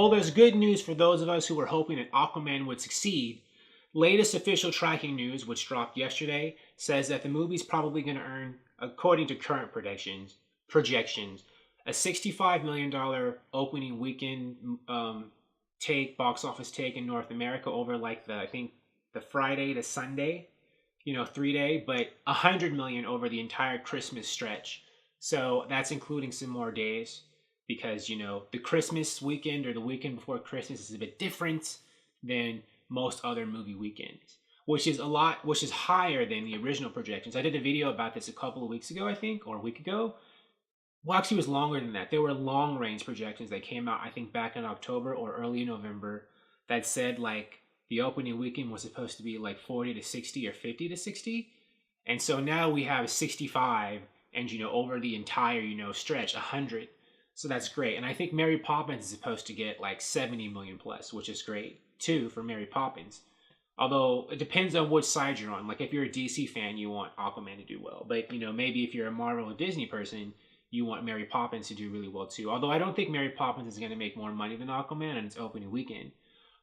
Well, there's good news for those of us who were hoping that Aquaman would succeed. Latest official tracking news, which dropped yesterday, says that the movie's probably going to earn, according to current projections, a $65 million opening weekend box office take in North America over like I think the Friday to Sunday, 3 day, but 100 million over the entire Christmas stretch. So that's including some more days because, the Christmas weekend or the weekend before Christmas is a bit different than most other movie weekends, which is higher than the original projections. I did a video about this a couple of weeks ago, I think, or a week ago. Well, actually, it was longer than that. There were long range projections that came out, I think, back in October or early November that said like the opening weekend was supposed to be like 40 to 60 or 50 to 60. And so now we have 65 and, over the entire, stretch, 100. So that's great. And I think Mary Poppins is supposed to get like 70 million plus, which is great too for Mary Poppins. Although it depends on which side you're on. Like if you're a DC fan, you want Aquaman to do well. But, maybe if you're a Marvel or Disney person, you want Mary Poppins to do really well too. Although I don't think Mary Poppins is going to make more money than Aquaman on its opening weekend.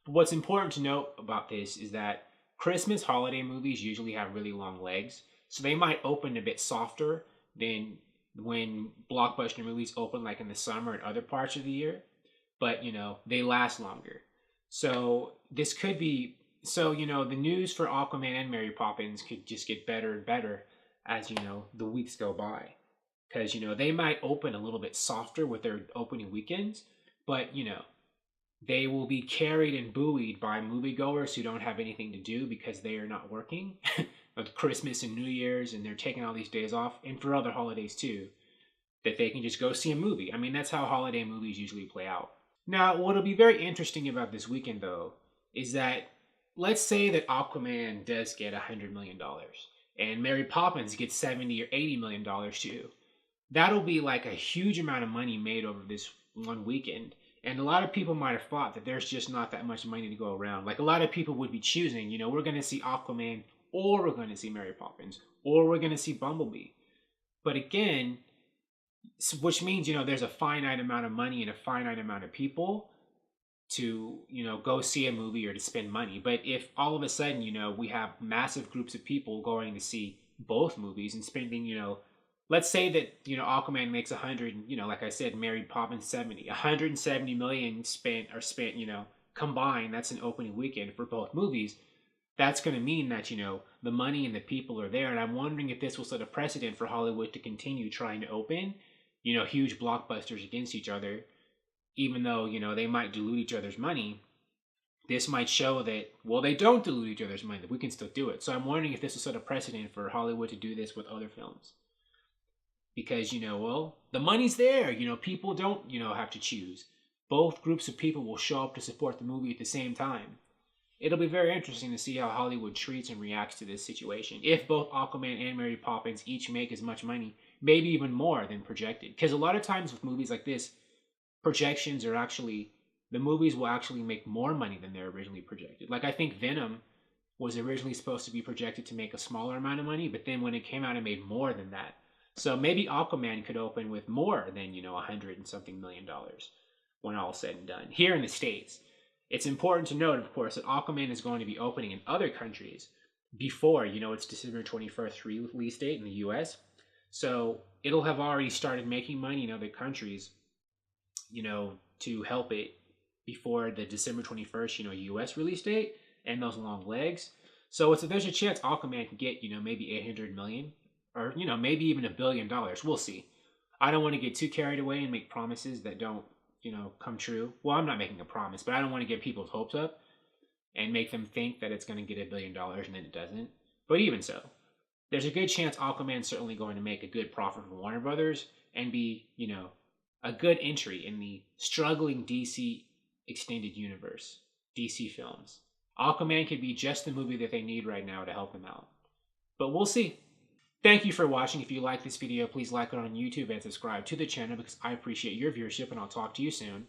But what's important to note about this is that Christmas holiday movies usually have really long legs. So they might open a bit softer than when blockbuster movies open like in the summer and other parts of the year. But, they last longer. So this could be, the news for Aquaman and Mary Poppins could just get better and better as, the weeks go by. Because, they might open a little bit softer with their opening weekends, but, they will be carried and buoyed by moviegoers who don't have anything to do because they are not working with Christmas and New Year's, and they're taking all these days off, and for other holidays too, that they can just go see a movie. I mean, that's how holiday movies usually play out. Now, what'll be very interesting about this weekend, though, is that let's say that Aquaman does get $100 million, and Mary Poppins gets $70 or $80 million too. That'll be like a huge amount of money made over this one weekend. And a lot of people might have thought that there's just not that much money to go around. Like a lot of people would be choosing, we're going to see Aquaman, or we're going to see Mary Poppins, or we're going to see Bumblebee. But again, which means, there's a finite amount of money and a finite amount of people to, go see a movie or to spend money. But if all of a sudden, we have massive groups of people going to see both movies and spending, let's say that, Aquaman makes 100, like I said, Mary Poppins 70, 170 million spent, combined. That's an opening weekend for both movies. That's going to mean that, the money and the people are there. And I'm wondering if this will set a precedent for Hollywood to continue trying to open, huge blockbusters against each other, even though, they might dilute each other's money. This might show that, well, they don't dilute each other's money, that we can still do it. So I'm wondering if this will set a precedent for Hollywood to do this with other films. Because, the money's there. People don't, have to choose. Both groups of people will show up to support the movie at the same time. It'll be very interesting to see how Hollywood treats and reacts to this situation. If both Aquaman and Mary Poppins each make as much money, maybe even more than projected. Because a lot of times with movies like this, projections are actually, the movies will actually make more money than they're originally projected. Like I think Venom was originally supposed to be projected to make a smaller amount of money, but then when it came out, it made more than that. So maybe Aquaman could open with more than, $100 and something million when all said and done. Here in the States, it's important to note, of course, that Aquaman is going to be opening in other countries before, its December 21st release date in the US. So it'll have already started making money in other countries, to help it before the December 21st, US release date and those long legs. So there's a chance Aquaman can get, maybe 800 million. Or, maybe even $1 billion. We'll see. I don't want to get too carried away and make promises that don't, come true. Well, I'm not making a promise, but I don't want to get people's hopes up and make them think that it's going to get $1 billion and then it doesn't. But even so, there's a good chance Aquaman's certainly going to make a good profit for Warner Brothers and be, a good entry in the struggling DC extended universe, DC films. Aquaman could be just the movie that they need right now to help them out. But we'll see. Thank you for watching. If you like this video, please like it on YouTube and subscribe to the channel because I appreciate your viewership, and I'll talk to you soon.